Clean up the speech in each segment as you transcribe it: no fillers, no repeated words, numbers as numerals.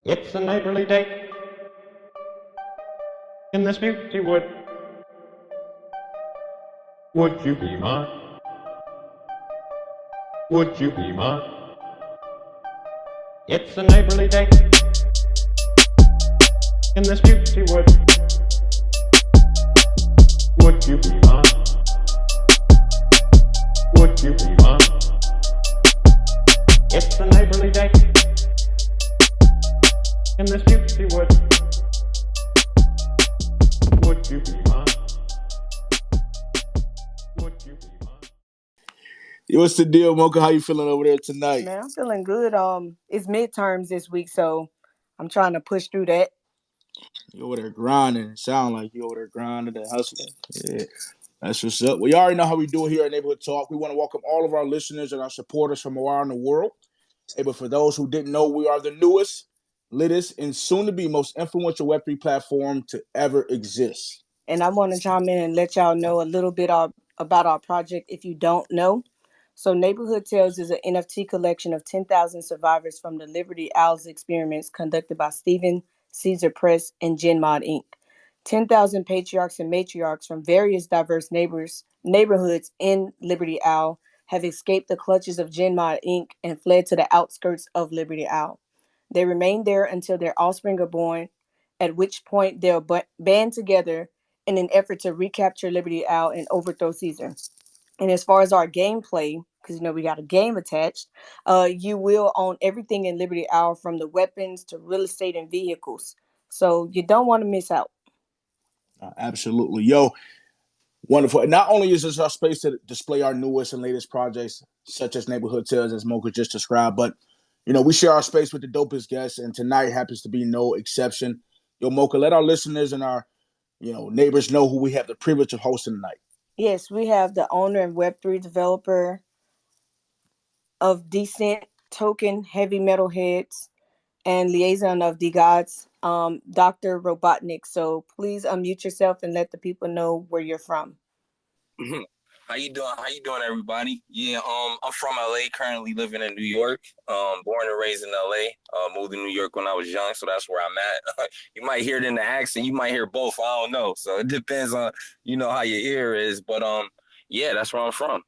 It's a neighborly day in this beauty wood. Would you be mine? Would you be mine? It's a neighborly day in this beauty wood. Would you be mine? Would you be mine? It's a neighborly day in this beauty wood. Would you be mine? Would you be mine? Yo, what's the deal, Mocca? How you feeling over there tonight? Man, I'm feeling good. It's midterms this week, so I'm trying to push through that. You over there grinding. It sound like you over there grinding and hustling. Yeah, that's what's up. We already know how we do it here at Neighborhood Talk. We want to welcome all of our listeners and our supporters from around the world. Hey, but for those who didn't know, we are the newest, latest, and soon-to-be most influential Web3 platform to ever exist. And I want to chime in and let y'all know a little bit about our project if you don't know. So, Neighborhood Tales is an NFT collection of 10,000 survivors from the Liberty Owls experiments conducted by Stephen Caesar Press and GenMod Inc. 10,000 patriarchs and matriarchs from various diverse neighborhoods in Liberty Owl have escaped the clutches of GenMod Inc. and fled to the outskirts of Liberty Owl. They remain there until their offspring are born, at which point they'll band together in an effort to recapture Liberty Owl and overthrow Caesar. And as far as our gameplay, because we got a game attached, you will own everything in Liberty Owl from the weapons to real estate and vehicles. So you don't want to miss out. Absolutely. Yo, wonderful. And not only is this our space to display our newest and latest projects, such as Neighborhood Tales, as Mocha just described, but we share our space with the dopest guests, and tonight happens to be no exception. Yo, Mocha, let our listeners and our neighbors know who we have the privilege of hosting tonight. Yes, we have the owner and Web3 developer of Decent Token Heavy Metal Heads and liaison of the gods, Dr. Robotnik. So please unmute yourself and let the people know where you're from. How you doing? How you doing, everybody? Yeah, I'm from LA, currently living in New York. Born and raised in LA. Moved to New York when I was young, so that's where I'm at. You might hear it in the accent, you might hear both. I don't know. So it depends on how your ear is. But yeah, that's where I'm from.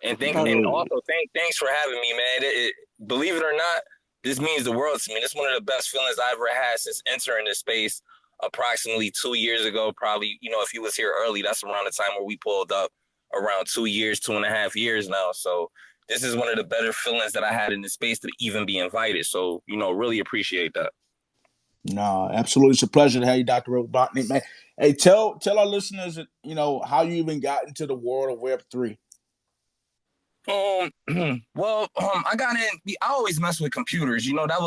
And thanks for having me, man. Believe it or not, this means the world to me. This is one of the best feelings I ever had since entering this space approximately 2 years ago. Probably, if you was here early, that's around the time where we pulled up. Around 2 years, 2.5 years now. So this is one of the better feelings that I had in the space to even be invited. So, really appreciate that. No, absolutely. It's a pleasure to have you, Dr. Robotnik, man. Hey, tell our listeners, how you even got into the world of Web3. I got in. I always mess with computers. That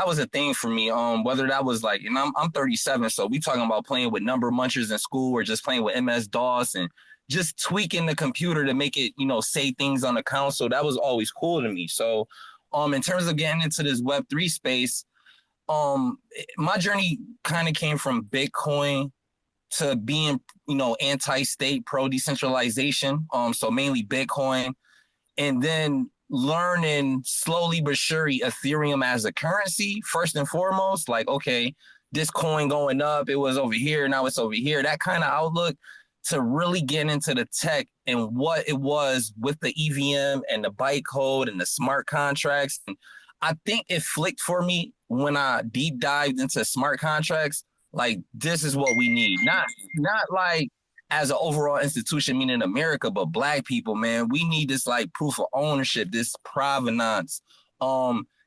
was a thing for me. Whether that was like, and I'm 37, so we talking about playing with number munchers in school or just playing with MS DOS and just tweaking the computer to make it, say things on the console. That was always cool to me. So, in terms of getting into this Web3 space, my journey kind of came from Bitcoin to being, anti-state, pro-decentralization. So mainly Bitcoin, and then learning slowly but surely Ethereum as a currency, first and foremost. Like, okay, this coin going up, it was over here, now it's over here. That kind of outlook, to really get into the tech and what it was with the EVM and the bytecode and the smart contracts. And I think it flicked for me when I deep dived into smart contracts. Like, this is what we need. Not like as an overall institution, meaning America, but Black people, man, we need this like proof of ownership, this provenance,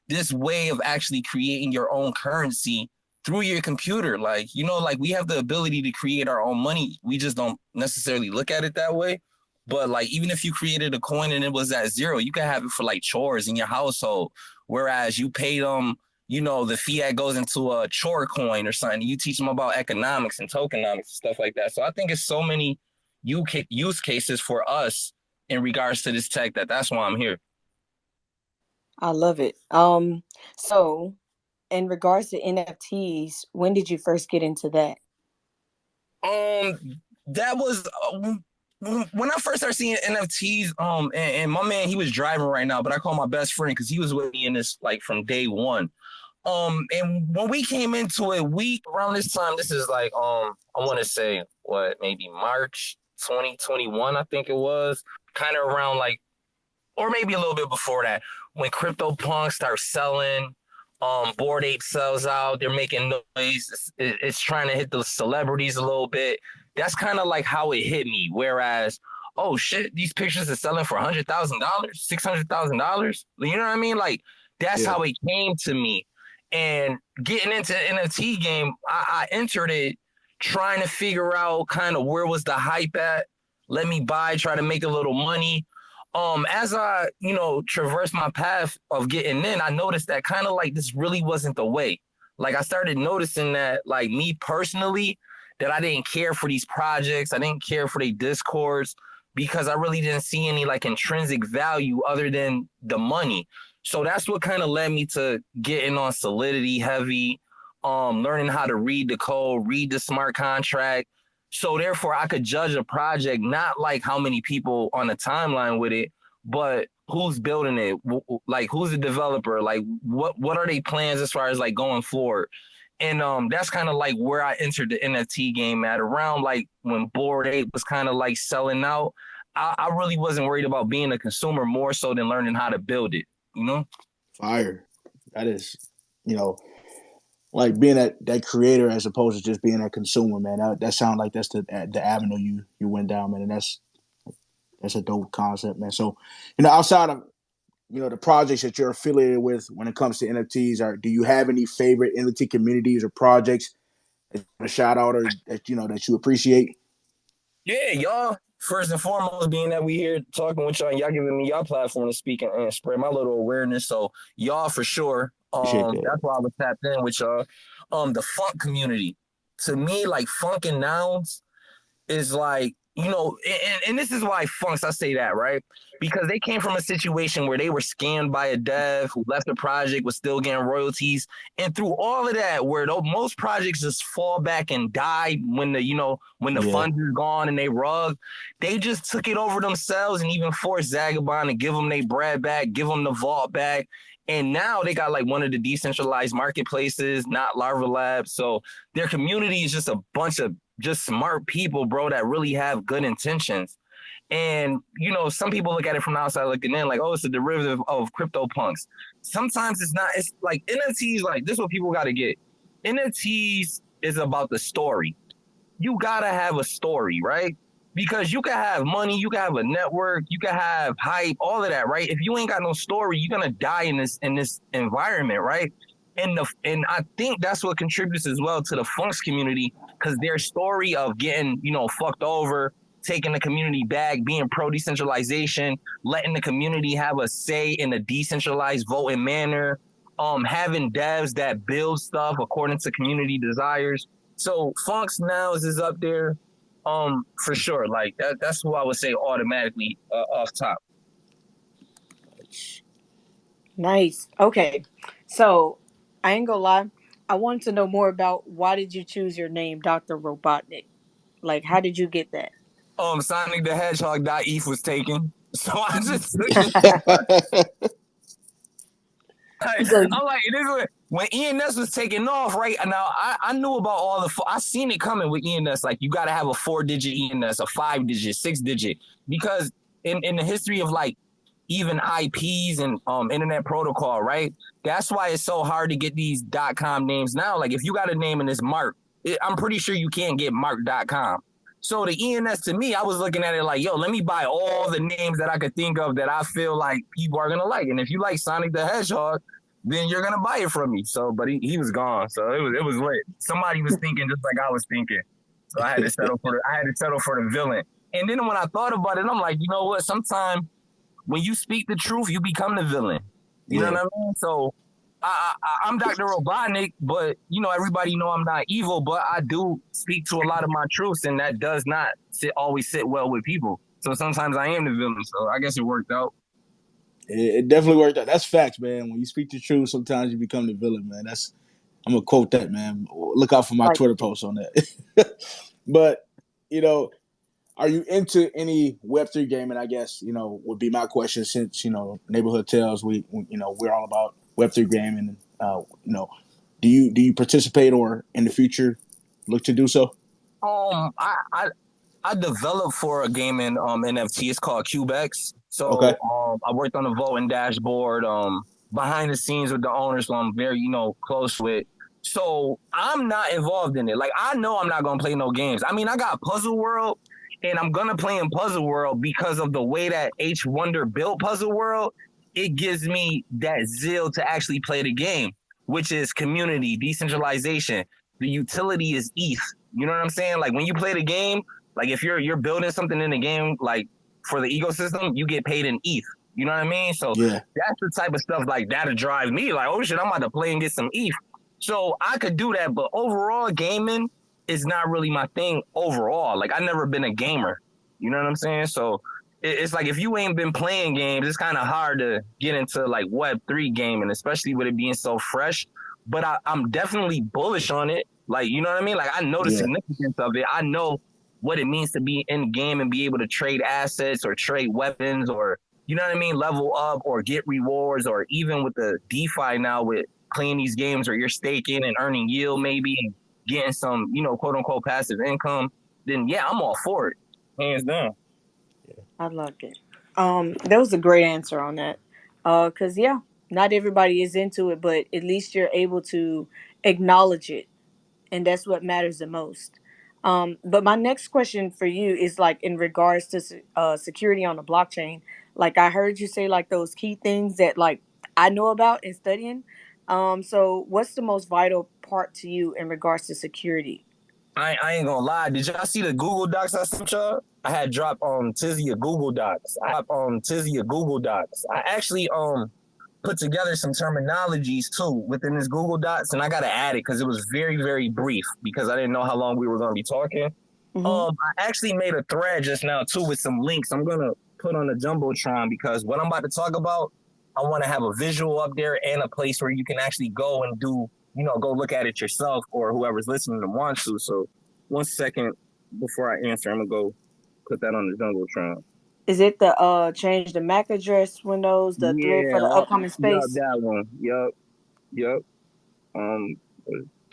this way of actually creating your own currency through your computer. Like, we have the ability to create our own money. We just don't necessarily look at it that way. But like, even if you created a coin and it was at zero, you can have it for like chores in your household. Whereas you pay them, the fiat goes into a chore coin or something. You teach them about economics and tokenomics and stuff like that. So I think it's so many use cases for us in regards to this tech that's why I'm here. I love it. So in regards to NFTs, when did you first get into that? That was when I first started seeing NFTs. And my man, he was driving right now, but I call my best friend because he was with me in this like from day one. And when we came into it, we around this time, this is like I want to say maybe March 2021, I think it was, kind of around like, or maybe a little bit before that, when CryptoPunks start selling. Bored Ape sells out. They're making noise. It's trying to hit the celebrities a little bit. That's kind of like how it hit me. Whereas, oh shit, these pictures are selling for $100,000, $600,000. You know what I mean? Like that's how it came to me. And getting into the NFT game, I entered it trying to figure out kind of where was the hype at. Let me buy, try to make a little money. As I, traversed my path of getting in, I noticed that kind of like this really wasn't the way. Like I started noticing that, like me personally, that I didn't care for these projects. I didn't care for their discords because I really didn't see any like intrinsic value other than the money. So that's what kind of led me to getting on Solidity heavy, learning how to read the code, read the smart contract. So therefore, I could judge a project not like how many people on the timeline with it, but who's building it, like who's the developer, like what are they plans as far as like going forward. And that's kind of like where I entered the NFT game at around like when Bored Ape was kind of like selling out. I really wasn't worried about being a consumer more so than learning how to build it, Fire. That is, like being that creator as opposed to just being a consumer, man. That sounds like that's the avenue you went down, man, and that's a dope concept, man. So, outside of the projects that you're affiliated with when it comes to NFTs, do you have any favorite NFT communities or projects that you want to shout out or that that you appreciate? Yeah, y'all. First and foremost, being that we here talking with y'all, y'all giving me y'all platform to speak and spread my little awareness. So y'all for sure. That's why I was tapped in with y'all. The funk community. To me, like funk and nouns is like, and this is why funks, I say that, right? Because they came from a situation where they were scammed by a dev who left the project, was still getting royalties. And through all of that, where most projects just fall back and die when the funds is gone and they rug, they just took it over themselves and even forced Zagabond to give them their bread back, give them the vault back. And now they got like one of the decentralized marketplaces, not Larva Labs. So their community is just a bunch of just smart people, bro, that really have good intentions. And, some people look at it from the outside looking in like, oh, it's a derivative of CryptoPunks. Sometimes it's not. It's like NFTs, like this is what people got to get. NFTs is about the story. You got to have a story, right? Because you can have money, you can have a network, you can have hype, all of that, right? If you ain't got no story, you're gonna die in this environment, right? And I think that's what contributes as well to the Funks community, because their story of getting, fucked over, taking the community back, being pro-decentralization, letting the community have a say in a decentralized voting manner, having devs that build stuff according to community desires. So Funks Now is up there. For sure. Like that's who I would say automatically off top. Nice. Okay. So I ain't gonna lie. I wanted to know more about why did you choose your name, Dr. Robotnik? Like, how did you get that? Sonic the Hedgehog .eth was taken. So I just took it. I'm like, when ENS was taking off, right now, I knew about all I seen it coming with ENS. Like, you got to have a 4-digit ENS, a 5-digit, 6-digit, because in the history of like even IPs and internet protocol, right? That's why it's so hard to get these .com names now. Like, if you got a name and it's Mark, I'm pretty sure you can't get Mark.com. So the ENS, to me, I was looking at it like, yo, let me buy all the names that I could think of that I feel like people are going to like. And if you like Sonic the Hedgehog, then you're going to buy it from me. So, but he was gone. So it was lit. Somebody was thinking just like I was thinking. So I had to settle for the villain. And then when I thought about it, I'm like, you know what? Sometimes when you speak the truth, you become the villain. You know what I mean? So I'm Dr. Robotnik, but everybody know I'm not evil, but I do speak to a lot of my truths, and that does not always sit well with people. So sometimes I am the villain. So I guess it worked out. It definitely worked out. That's facts, man. When you speak the truth, sometimes you become the villain, man. I'm gonna quote that, man. Look out for my Twitter post on that. But are you into any Web3 gaming? I guess would be my question, since Neighborhood Tales, we're all about Web3 gaming Do you participate or in the future look to do so? I developed for a gaming NFT. It's called CubeX. Okay. So I worked on the voting dashboard behind the scenes with the owners, so I'm very close with. So I'm not involved in it. Like I know I'm not gonna play no games. I mean, I got Puzzle World, and I'm gonna play in Puzzle World because of the way that H Wonder built Puzzle World. It gives me that zeal to actually play the game, which is community, decentralization. The utility is ETH. You know what I'm saying? Like when you play the game, like if you're building something in the game, like for the ecosystem, you get paid in ETH. You know what I mean? So Yeah. that's the type of stuff like that'll drive me. Like, oh shit, I'm about to play and get some ETH. So I could do that, but overall gaming is not really my thing overall. Like I never been a gamer. You know what I'm saying? So it's like if you ain't been playing games, it's kind of hard to get into like Web3 gaming, especially with it being so fresh. But I'm definitely bullish on it. Like, you know what I mean? Like I know the significance of it. I know what it means to be in game and be able to trade assets or trade weapons or, you know what I mean, level up or get rewards, or even with the DeFi now with playing these games where you're staking and earning yield maybe and getting some, quote unquote passive income, then yeah, I'm all for it. Hands down. I loved it. That was a great answer on that. Cause yeah, not everybody is into it, but at least you're able to acknowledge it, and that's what matters the most. But my next question for you is like in regards to security on the blockchain. Like I heard you say like those key things that like I know about in studying. So what's the most vital part to you in regards to security? I ain't gonna lie. Did y'all see the Google Docs I sent y'all? I had dropped Tizzy a Google Docs. I actually put together some terminologies too within this Google Docs, and I gotta add it because it was very, very brief because I didn't know how long we were gonna be talking. I actually made a thread just now too with some links I'm gonna put on the Jumbotron because what I'm about to talk about, I want to have a visual up there and a place where you can actually go and do, go look at it yourself or whoever's listening to want to. So 1 second before I answer, I'm gonna go put that on the Jumbotron. Is it the change the MAC address windows, the thread for the upcoming space? That one. Yep.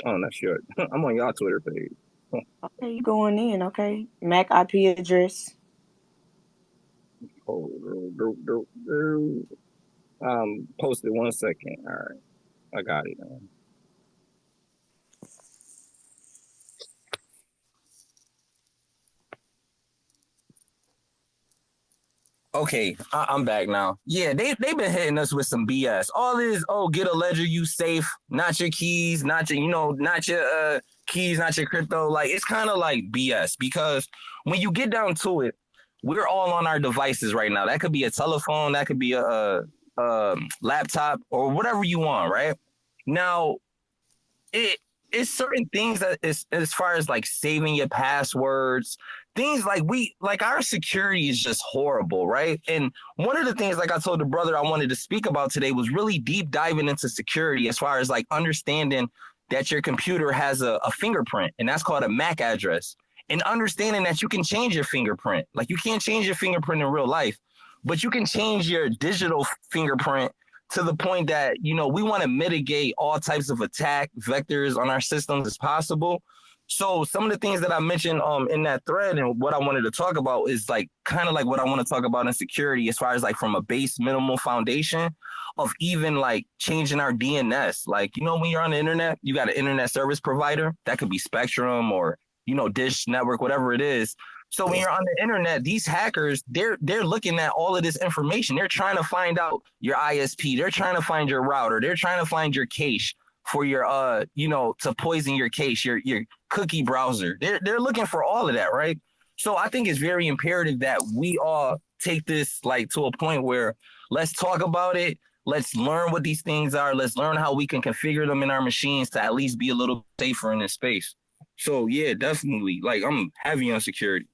Oh, not sure. I'm on y'all Twitter page. Okay, you going in, okay. MAC IP address. Posted 1 second. All right. I got it. Okay, I'm back now. Yeah, they've been hitting us with some BS. All this, get a ledger you safe, not your keys, not your, not your keys, not your crypto. Like it's kind of like BS because when you get down to it, we're all on our devices right now. That could be a telephone, that could be a laptop, or whatever you want, right? Now, it's certain things that is as far as like saving your passwords, things like our security is just horrible, right? And one of the things, like I told the brother I wanted to speak about today, was really deep diving into security as far as like understanding that your computer has a fingerprint, and that's called a MAC address, and understanding that you can change your fingerprint. Like you can't change your fingerprint in real life, but you can change your digital fingerprint to the point that, we want to mitigate all types of attack vectors on our systems as possible. So some of the things that I mentioned in that thread and what I wanted to talk about is like kind of like what I want to talk about in security as far as like from a base minimal foundation of even like changing our DNS. Like, when you're on the internet, you got an internet service provider. That could be Spectrum or, Dish Network, whatever it is. So when you're on the internet, these hackers, they're looking at all of this information. They're trying to find out your ISP. They're trying to find your router. They're trying to find your cache for your to poison your cache, your cookie browser. They're looking for all of that, right? So I think it's very imperative that we all take this like to a point where let's talk about it. Let's learn what these things are. Let's learn how we can configure them in our machines to at least be a little safer in this space. So yeah, definitely. Like I'm heavy on security.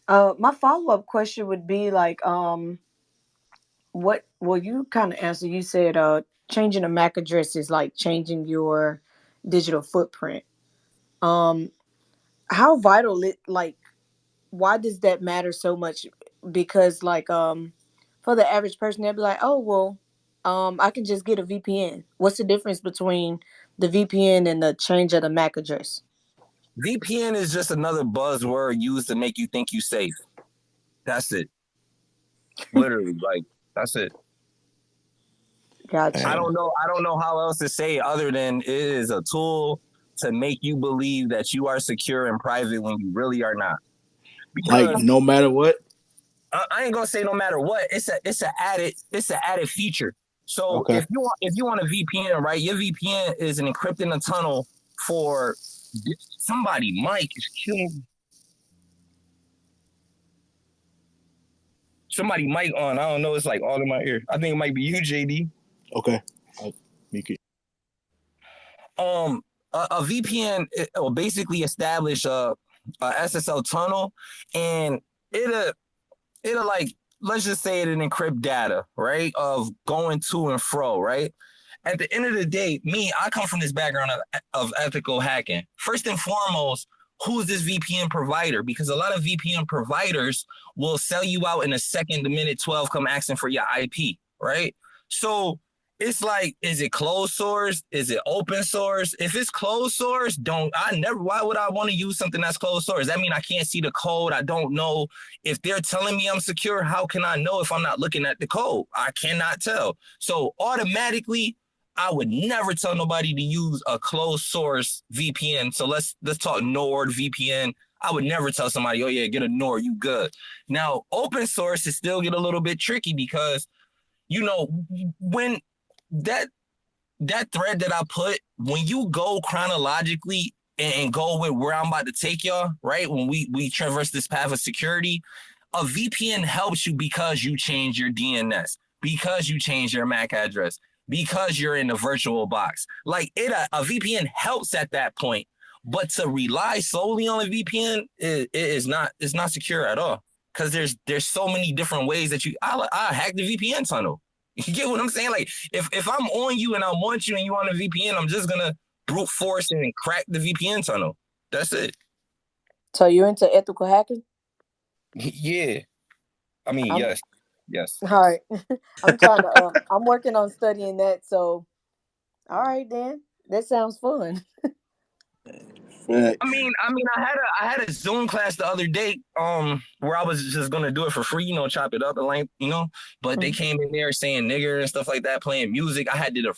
My follow-up question would be like, you kind of answered. You said changing a MAC address is like changing your digital footprint. Um, how vital it like why does that matter so much? Because like for the average person they'll be like, oh well, I can just get a VPN. What's the difference between the VPN and the change of the MAC address? VPN is just another buzzword used to make you think you safe. That's it. Literally, like that's it. Gotcha. I don't know how else to say it other than it is a tool to make you believe that you are secure and private when you really are not. Like Because no matter what. I ain't gonna say no matter what, it's an added feature. So Okay. if you want a VPN, right? Your VPN is an encrypting a tunnel for somebody. Mike is killing somebody. Mike on. I don't know. It's like all in my ear. I think it might be you, JD. Okay. A VPN will basically establish a SSL tunnel, and it'll like, let's just say it'll encrypt data, right, of going to and fro, right. At the end of the day, I come from this background of ethical hacking. First and foremost, who is this VPN provider? Because a lot of VPN providers will sell you out in a second, the minute 12 come asking for your IP, right? So it's like, is it closed source? Is it open source? If it's closed source, why would I want to use something that's closed source? That means I can't see the code. I don't know if they're telling me I'm secure. How can I know if I'm not looking at the code? I cannot tell. So automatically, I would never tell nobody to use a closed source VPN. So let's talk Nord VPN. I would never tell somebody, oh yeah, get a Nord, you good. Now, open source is still get a little bit tricky because, when that thread that I put, when you go chronologically and go with where I'm about to take y'all, right? When we traverse this path of security, a VPN helps you because you change your DNS, because you change your MAC address, because you're in the virtual box. Like a VPN helps at that point, but to rely solely on a VPN it's not secure at all. Because there's so many different ways that I hack the VPN tunnel. You get what I'm saying? Like if I'm on you and I want you and you on a VPN, I'm just gonna brute force and crack the VPN tunnel. That's it. So you're into ethical hacking? Yeah. I mean, I'm, yes. Yes. all right. I'm trying to. I'm working on studying that. So, all right, then. That sounds fun. I had a Zoom class the other day, where I was just gonna do it for free, chop it up and like, but they came in there saying nigger and stuff like that, playing music. I had did an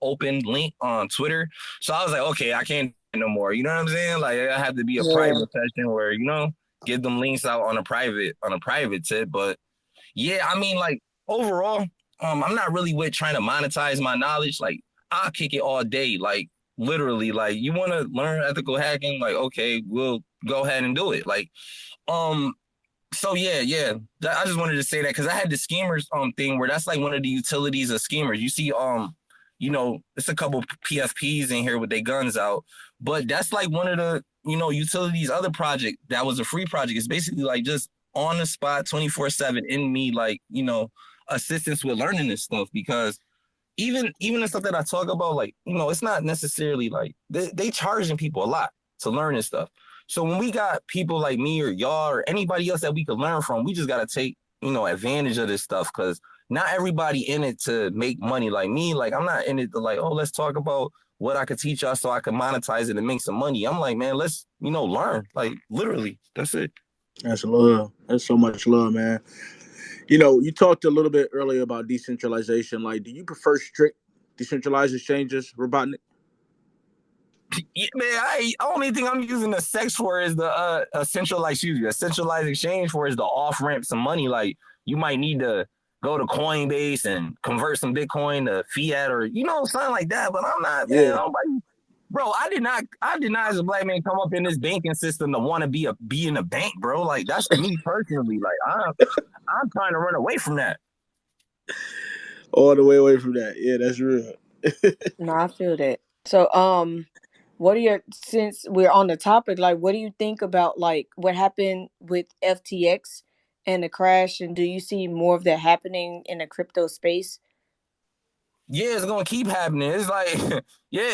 open link on Twitter, so I was like, okay, I can't no more. You know what I'm saying? Like, I had to be a private session where give them links out on a private tip. But yeah, I mean, like overall, I'm not really with trying to monetize my knowledge. Like, I'll kick it all day. Like, literally, like, you want to learn ethical hacking? Like, okay, we'll go ahead and do it. Like, so yeah. I just wanted to say that because I had the schemers thing where that's like one of the utilities of schemers. You see, it's a couple PFPs in here with their guns out, but that's like one of the utilities other project that was a free project. It's basically like just on the spot 24/7 in me, like, assistance with learning this stuff. Because even the stuff that I talk about, like, it's not necessarily like they charging people a lot to learn this stuff. So when we got people like me or y'all or anybody else that we could learn from, we just got to take, advantage of this stuff. Because not everybody in it to make money like me. Like, I'm not in it to like, oh, let's talk about what I could teach y'all so I can monetize it and make some money. I'm like, man, let's, learn. Like, literally, that's it. That's love. That's so much love, man. You talked a little bit earlier about decentralization. Like, do you prefer strict decentralized exchanges, Robotnik? Yeah, man, only thing I'm using the sex for is the a centralized exchange for is the off ramp some money. Like, you might need to go to Coinbase and convert some Bitcoin to fiat or something like that. But I'm not, man. Nobody, bro. I did not as a black man come up in this banking system to want to be in a bank, bro. Like, that's me personally. Like, I'm trying to run away from that. All the way away from that. Yeah, that's real. No, I feel that. So, since we're on the topic, like, what do you think about like what happened with FTX and the crash, and do you see more of that happening in the crypto space? Yeah, it's gonna keep happening. It's like, yeah,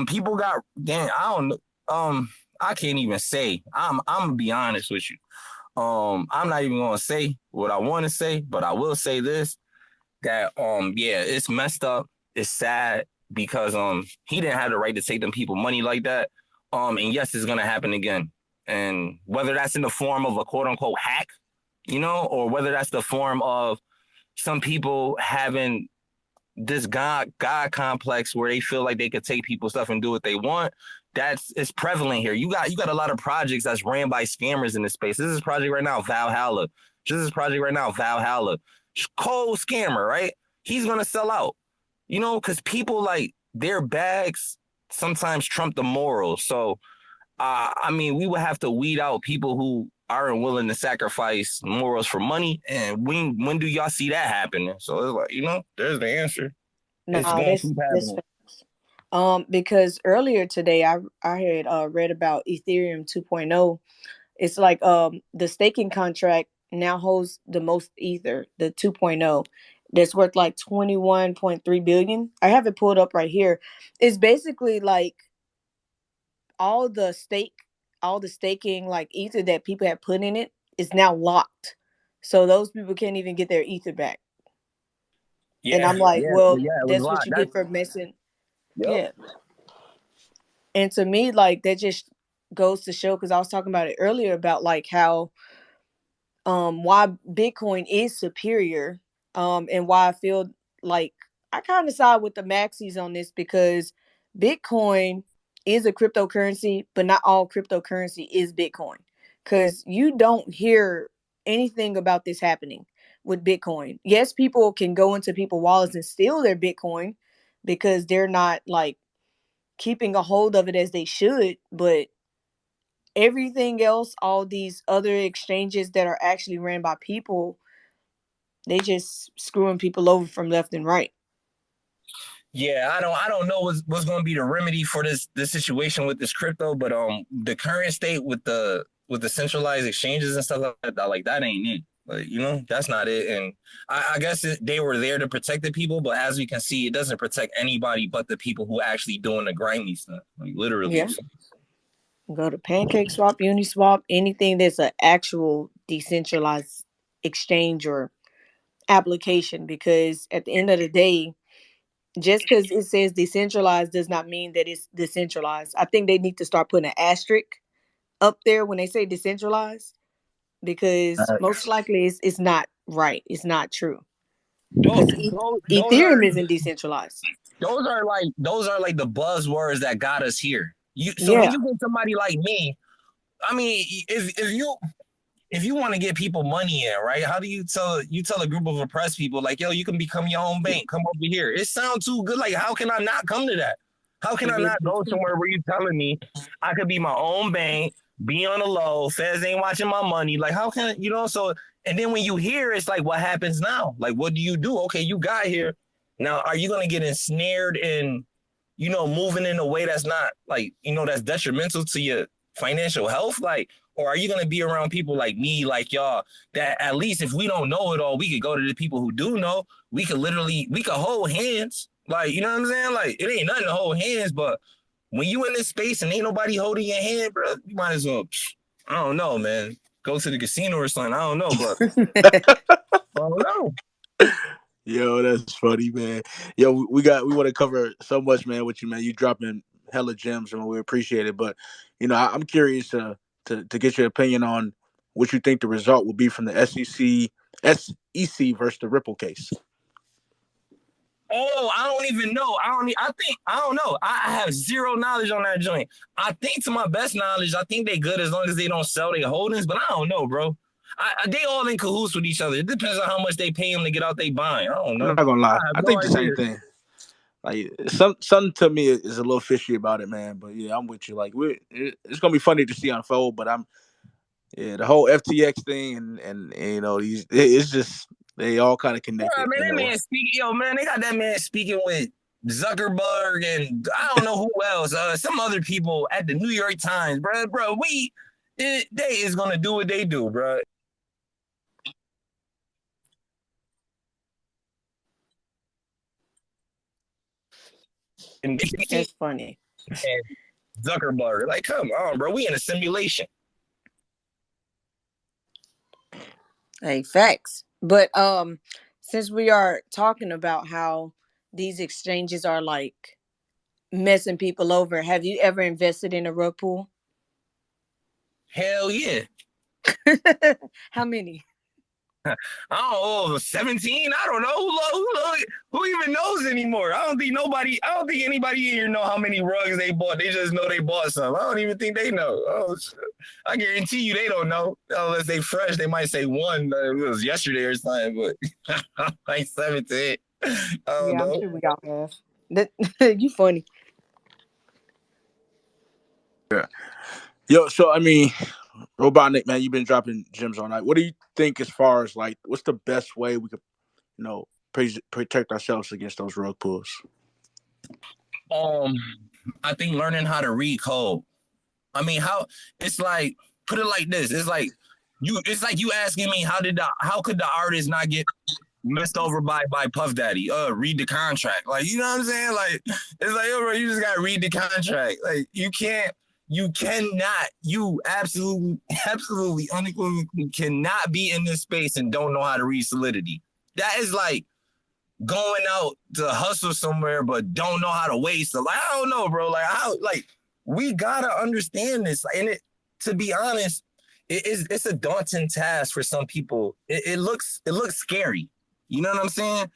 people got, damn, I don't know, I can't even say. I'm gonna be honest with you. I'm not even gonna say what I want to say, but I will say this: that yeah, it's messed up. It's sad because he didn't have the right to take them people money like that. And yes, it's gonna happen again. And whether that's in the form of a quote unquote hack, or whether that's the form of some people having this God complex where they feel like they could take people's stuff and do what they want. It's prevalent here. You got a lot of projects that's ran by scammers in this space. This is project right now, Valhalla. Cold scammer, right? He's gonna sell out. Because people like their bags sometimes trump the morals. So I mean, we would have to weed out people who aren't willing to sacrifice morals for money. And when do y'all see that happening? So it's like, there's the answer. No, It's going to keep that's happening. because earlier today I had read about Ethereum 2.0. It's like the staking contract now holds the most ether, the 2.0, that's worth like 21.3 billion. I have it pulled up right here. It's basically like all the staking like ether that people have put in it is now locked. So those people can't even get their ether back. And Yeah, I'm like, yeah, well, yeah. It was a that's what lot. you get for messing. Yep. Yeah. And to me, like that just goes to show, because I was talking about it earlier about like how why Bitcoin is superior, and why I feel like I kind of side with the maxis on this, because Bitcoin is a cryptocurrency, but not all cryptocurrency is Bitcoin, because you don't hear anything about this happening with Bitcoin. Yes, people can go into people's wallets and steal their Bitcoin because they're not like keeping a hold of it as they should, but everything else, all these other exchanges that are actually ran by people, they just screwing people over from left and right. Yeah, I don't know what's going to be the remedy for this situation with this crypto, but the current state with the centralized exchanges and stuff like that ain't it. Like, that's not it. And I guess they were there to protect the people, but as we can see, it doesn't protect anybody but the people who actually doing the grimy stuff, like literally. Yeah. Go to Pancake Swap, Uniswap, anything that's an actual decentralized exchange or application, because at the end of the day, just because it says decentralized does not mean that it's decentralized. I think they need to start putting an asterisk up there when they say decentralized, because most likely it's not right. It's not true. Because Those are Ethereum isn't decentralized. those are like the buzzwords that got us here. So when Yeah. you get somebody like me, I mean, if you want to get people money in, right? How do you tell a group of oppressed people like, yo, you can become your own bank, come over here? It sounds too good. Like, how can I not come to that? How can I not go somewhere where you're telling me I could be my own bank, be on the low, Feds ain't watching my money? Like, how can so and then when you hear it's like, what happens now? Like, what do you do? Okay, you got here. Now, are you gonna get ensnared in, moving in a way that's not like, that's detrimental to your financial health? Like, or are you going to be around people like me, like y'all, that at least if we don't know it all, we could go to the people who do know. We could hold hands. Like, you know what I'm saying? Like, it ain't nothing to hold hands, but when you in this space and ain't nobody holding your hand, bro, you might as well, I don't know, man. Go to the casino or something. I don't know, but I don't know. Yo, that's funny, man. Yo, we want to cover so much, man, with you, man. You dropping hella gems, and we appreciate it. But I'm curious to get your opinion on what you think the result will be from the SEC versus the Ripple case. Oh, I don't even know. I don't know. I have zero knowledge on that joint. I think, to my best knowledge, I think they good as long as they don't sell their holdings, but I don't know, bro. They all in cahoots with each other. It depends on how much they pay them to get out they buying. I don't I'm know. not gonna lie. I have I no think the same idea. thing. Like something to me is a little fishy about it, man. But yeah, I'm with you. Like it's gonna be funny to see unfold. But the whole FTX thing and it's just they all kind of Yeah, connected. man, that man speaking. Yo, man, they got that man speaking with Zuckerberg and I don't know who else. Some other people at the New York Times, bro. They is gonna do what they do, bro. And That's funny. Zuckerberg, like, come on, bro. We in a simulation. Hey, facts. But Since we are talking about how these exchanges are like messing people over, have you ever invested in a rug pool? Hell yeah. How many? I don't know, 17. I don't know who even knows anymore. I don't think anybody here know how many rugs they bought. They just know they bought some. I don't even think they know. Oh, I guarantee you they don't know unless they fresh. They might say one. It was yesterday or something, but like 17. I don't Yeah, I'm know. sure we all have. You funny. Yo, so I mean, Robotnik, man, you've been dropping gems all night. What do you think as far as like what's the best way we could, you know, protect ourselves against those rug pulls? Um, I think learning how to read code. I mean, how it's like put it like this. It's like you asking me how could the artist not get messed over by Puff Daddy? Read the contract. Like, you know what I'm saying? Like, it's like, yo, bro, you just gotta read the contract. Like, you cannot, you absolutely unequivocally cannot be in this space and don't know how to read solidity. That is like going out to hustle somewhere but don't know how to wait. So like, I don't know, bro. Like, how, like, we gotta understand this. And it, to be honest, it's a daunting task for some people. It looks scary. You know what I'm saying?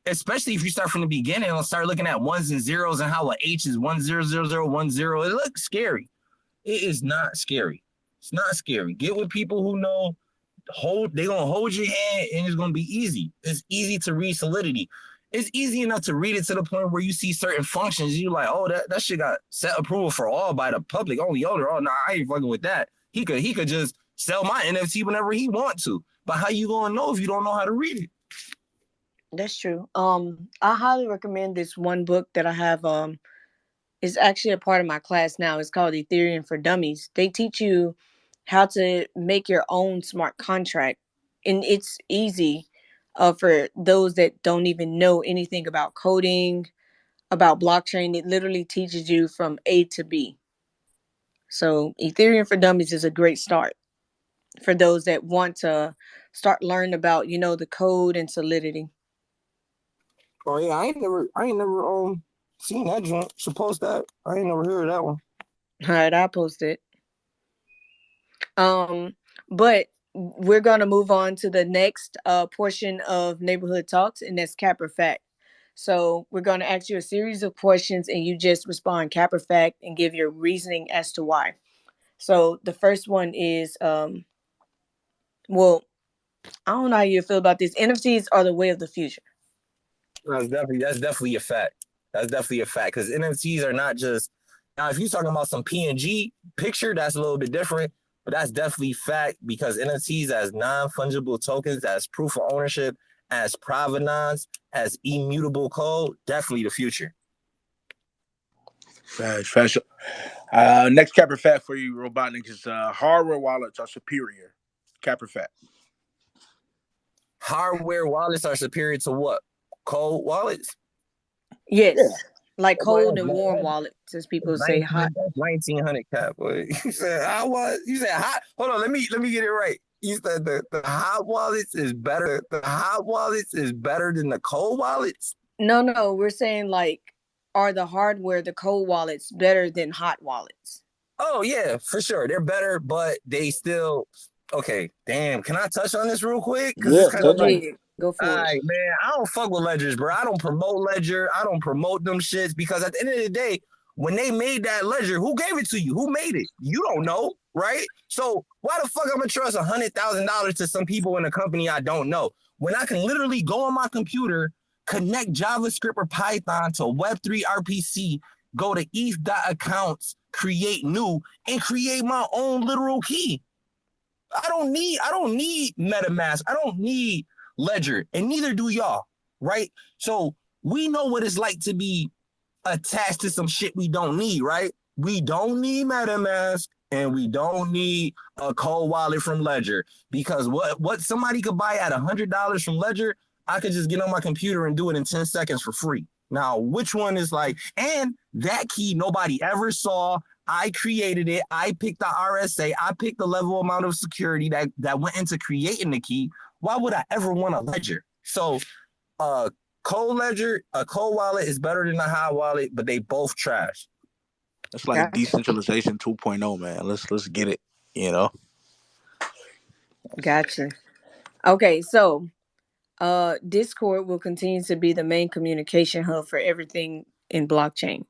Especially if you start from the beginning and start looking at ones and zeros and how an H is 1000010. It looks scary. It is not scary. It's not scary. Get with people who know. They're gonna hold your hand and it's gonna be easy. It's easy to read solidity. It's easy enough to read it to the point where you see certain functions. You're like, oh, that shit got set approval for all by the public only owner. Oh, nah, I ain't fucking with that. He could just sell my NFT whenever he want to. But how you gonna know if you don't know how to read it? That's true. I highly recommend this one book that I have. It's actually a part of my class now. It's called Ethereum for Dummies. They teach you how to make your own smart contract, and it's easy for those that don't even know anything about coding, about blockchain. It literally teaches you from A to B. So Ethereum for Dummies is a great start for those that want to start learning about, the code and solidity. Oh yeah, I ain't never seen that joint. Suppose that I ain't never heard of that one. All right, I'll post it. But we're gonna move on to the next portion of neighborhood talks, and that's cap or fact. So we're gonna ask you a series of questions, and you just respond cap or fact and give your reasoning as to why. So the first one is, well, I don't know how you feel about this. NFTs are the way of the future. That's definitely a fact. That's definitely a fact because NFTs are not just now. If you're talking about some PNG picture, that's a little bit different, but that's definitely fact because NFTs as non-fungible tokens, as proof of ownership, as provenance, as immutable code, definitely the future. Facts. Next cap or fact for you, Robotnik, is hardware wallets are superior. Cap or fact? Hardware wallets are superior to what? Cold wallets? Yes, Yeah. like cold and Well, warm wallets, as people say hot. 1900 cap. Boy. You said I was. You said hot. Hold on. Let me get it right. You said the hot wallets is better. The hot wallets is better than the cold wallets. No, we're saying like, are the hardware, the cold wallets, better than hot wallets? Oh yeah, for sure. They're better, but they still okay. Damn. Can I touch on this real quick? Because it's Yeah, kind Go of touch on like. it. ahead, go All for it. right, man. I don't fuck with ledgers, bro. I don't promote ledger. I don't promote them shits because at the end of the day, when they made that ledger, who gave it to you? Who made it? You don't know, right? So why the fuck I'm gonna trust $100,000 to some people in a company I don't know when I can literally go on my computer, connect JavaScript or Python to Web3 RPC, go to ETH.accounts, create new, and create my own literal key. I don't need MetaMask. I don't need Ledger, and neither do y'all, right? So we know what it's like to be attached to some shit we don't need, right? We don't need MetaMask and we don't need a cold wallet from Ledger because what somebody could buy at $100 from Ledger, I could just get on my computer and do it in 10 seconds for free. Now, which one is like, and that key nobody ever saw. I created it. I picked the RSA. I picked the level amount of security that went into creating the key. Why would I ever want a ledger? So Cold ledger, a cold wallet is better than a hot wallet, but they both trash. It's like decentralization 2.0, man. Let's get it, you know. Gotcha. Okay, so Discord will continue to be the main communication hub for everything in blockchain.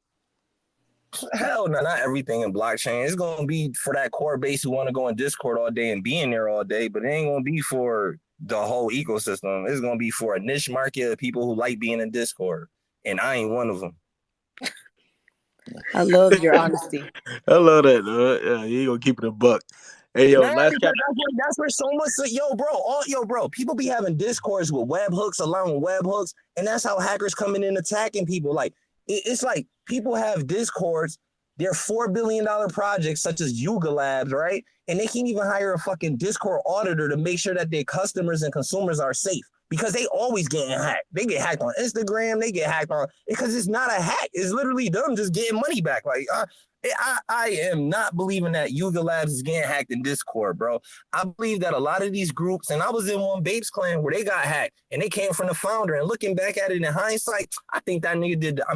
Hell no, not everything in blockchain. It's gonna be for that core base who want to go in Discord all day and be in there all day, but it ain't gonna be for the whole ecosystem. It's gonna be for a niche market of people who like being in Discord, and I ain't one of them. I love your honesty. I love that, dude. Yeah, you gonna keep it a buck. Hey, yo, Nah, that's where so much, bro, people be having discords with webhooks, allowing webhooks, and that's how hackers coming in attacking people. Like, it's like people have discords, they're $4 billion projects such as Yuga Labs, right? And they can't even hire a fucking Discord auditor to make sure that their customers and consumers are safe because they always getting hacked. They get hacked on Instagram, they get hacked on, because it's not a hack. It's literally them just getting money back. Like, I am not believing that Yuga Labs is getting hacked in Discord, bro. I believe that a lot of these groups, and I was in one Babes clan where they got hacked, and they came from the founder. And looking back at it in hindsight, I think that nigga did. I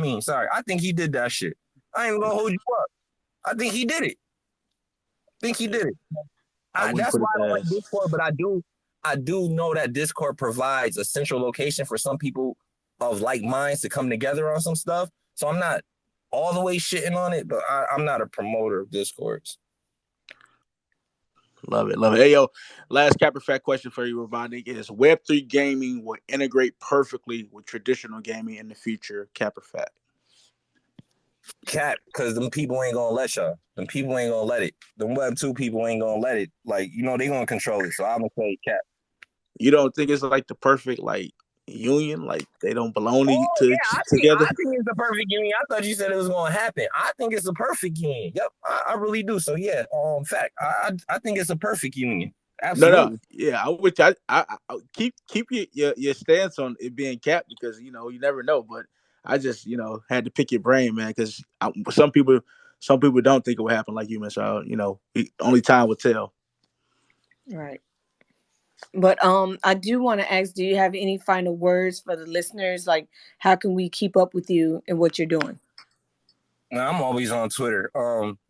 think he did that shit. I ain't gonna hold you up. I think he did it. That's why I don't like Discord, but I do know that Discord provides a central location for some people of like minds to come together on some stuff. So I'm not all the way shitting on it, but I'm not a promoter of Discords. Love it. Hey, yo, last Capper Fact question for you, Robotnik, is Web3 gaming will integrate perfectly with traditional gaming in the future? Capper Fact. Cap, because them people ain't gonna let y'all. Them people ain't gonna let it. Them Web2 people ain't gonna let it. Like, they gonna control it. So I'm gonna say cap. You don't think it's like the perfect like union? Like they don't belong together? I think it's the perfect union. I thought you said it was gonna happen. I think it's a perfect union. Yep, I really do. So yeah, fact, I think it's a perfect union. Absolutely. No. Yeah, I keep your stance on it being capped because you never know. But I just had to pick your brain, man, because some people don't think it will happen like you, man. So only time will tell. Right. But I do want to ask, do you have any final words for the listeners? Like, how can we keep up with you and what you're doing? I'm always on Twitter.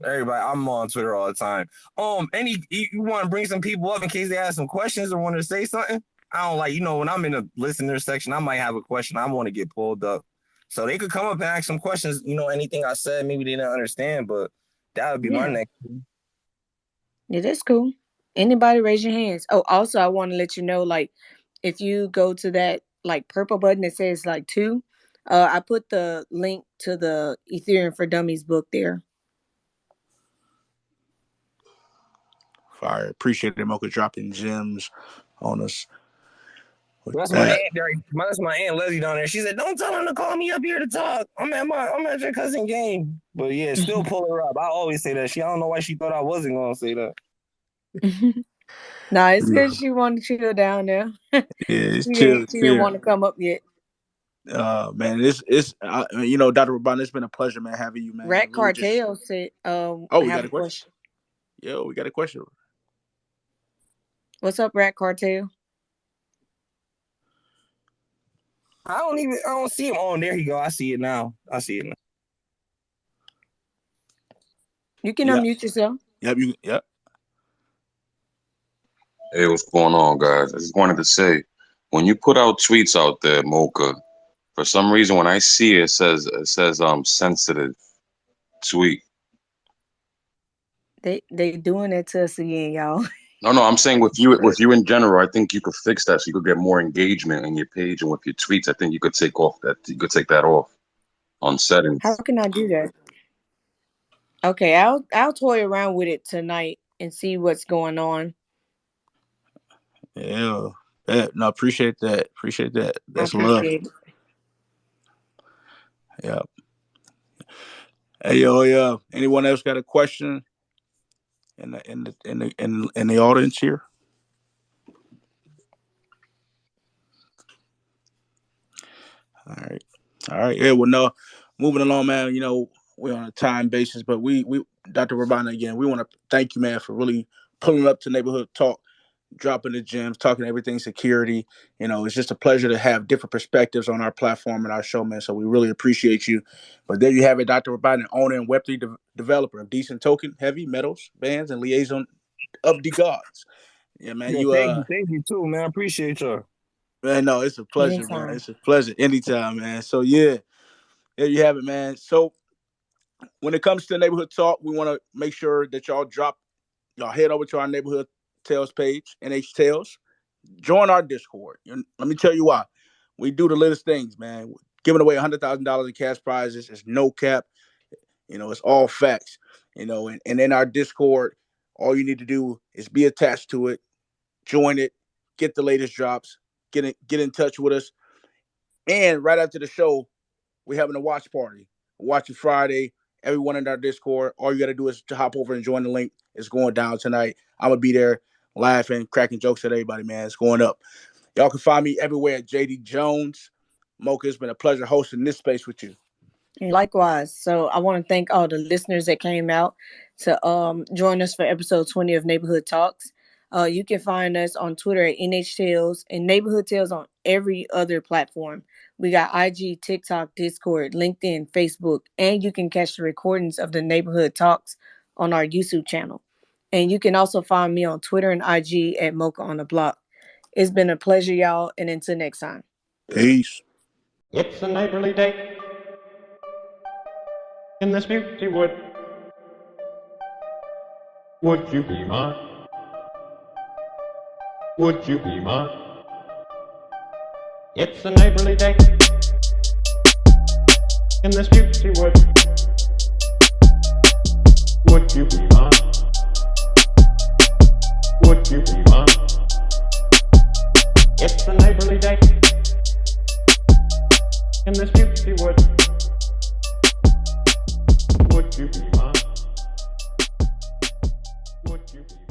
Everybody, I'm on Twitter all the time. You want to bring some people up in case they have some questions or want to say something? I don't when I'm in the listener section, I might have a question. I want to get pulled up. So they could come up and ask some questions, anything I said, maybe they didn't understand, but that would be my next. Yeah, that's cool. Anybody raise your hands. Oh, also, I want to let you know, like, if you go to that, like, purple button that says, like, 2, I put the link to the Ethereum for Dummies book there. Fire. Appreciate it, Mocca, dropping gems on us. That's my aunt Leslie down there. She said, "Don't tell him to call me up here to talk. I'm at your cousin game." But yeah, still pull her up. I always say that. I don't know why she thought I wasn't gonna say that. Nah, it's because she wanted to chill down there. Yeah, she didn't want to come up yet. Man, it's Dr. Robotnik, it's been a pleasure, man, having you, man. Rat Cartel said, we got a question. Yo, we got a question. What's up, Rat Cartel? I don't see him. Oh, there you go. I see it now. You can unmute yourself. Yep. Hey, what's going on, guys? I just wanted to say, when you put out tweets out there, Mocca, for some reason when I see it says sensitive tweet. They doing it to us again, y'all. No, I'm saying with you in general, I think you could fix that so you could get more engagement in your page and with your tweets. I think you could take that off on settings. How can I do that? Okay, I'll toy around with it tonight and see what's going on. Yeah. No, appreciate that. That's love. Yeah. Hey, yo, anyone else got a question in the audience here? All right. Yeah. Well, no, moving along, man. We're on a time basis, but we Dr. Robotnik, again, we want to thank you, man, for really pulling up to Neighborhood Talk, dropping the gems, talking everything security. It's just a pleasure to have different perspectives on our platform and our show, man. So we really appreciate you. But there you have it, Dr. Robotnik, owner and Web3 developer of decent token, heavy metals, bands, and liaison of the gods. Yeah, man. Yeah, thank you too, man. I appreciate y'all. Man, no, it's a pleasure, Anytime. man. It's a pleasure anytime, man. So yeah, there you have it, man. So when it comes to neighborhood talk, we want to make sure that y'all head over to our neighborhood tales page, NH Tales. Join our Discord. Let me tell you why. We do the latest things, man. We're giving away $100,000 in cash prizes. It's no cap. It's all facts. And in our Discord, all you need to do is be attached to it, join it, get the latest drops, get in touch with us. And right after the show, we're having a watch party. Watch it Friday. Everyone in our Discord, all you got to do is to hop over and join the link. It's going down tonight. I'm going to be there laughing, cracking jokes at everybody, man. It's going up. Y'all can find me everywhere at JD Jones. Mocca, it's been a pleasure hosting this space with you. And likewise. So I want to thank all the listeners that came out to join us for episode 20 of Neighborhood Talks. You can find us on Twitter at NHTales and Neighborhood Tales on every other platform. We got IG, TikTok, Discord, LinkedIn, Facebook, and you can catch the recordings of the Neighborhood Talks on our YouTube channel. And you can also find me on Twitter and IG at Mocca on the Block. It's been a pleasure, y'all, and until next time. Peace. It's a neighborly day in this beauty wood. Would you be mine? Would you be mine? It's a neighborly day in this beauty wood. Would you be mine? Would you be mine? It's a neighborly day in this beauty wood. Would you be mine? Would you be mine?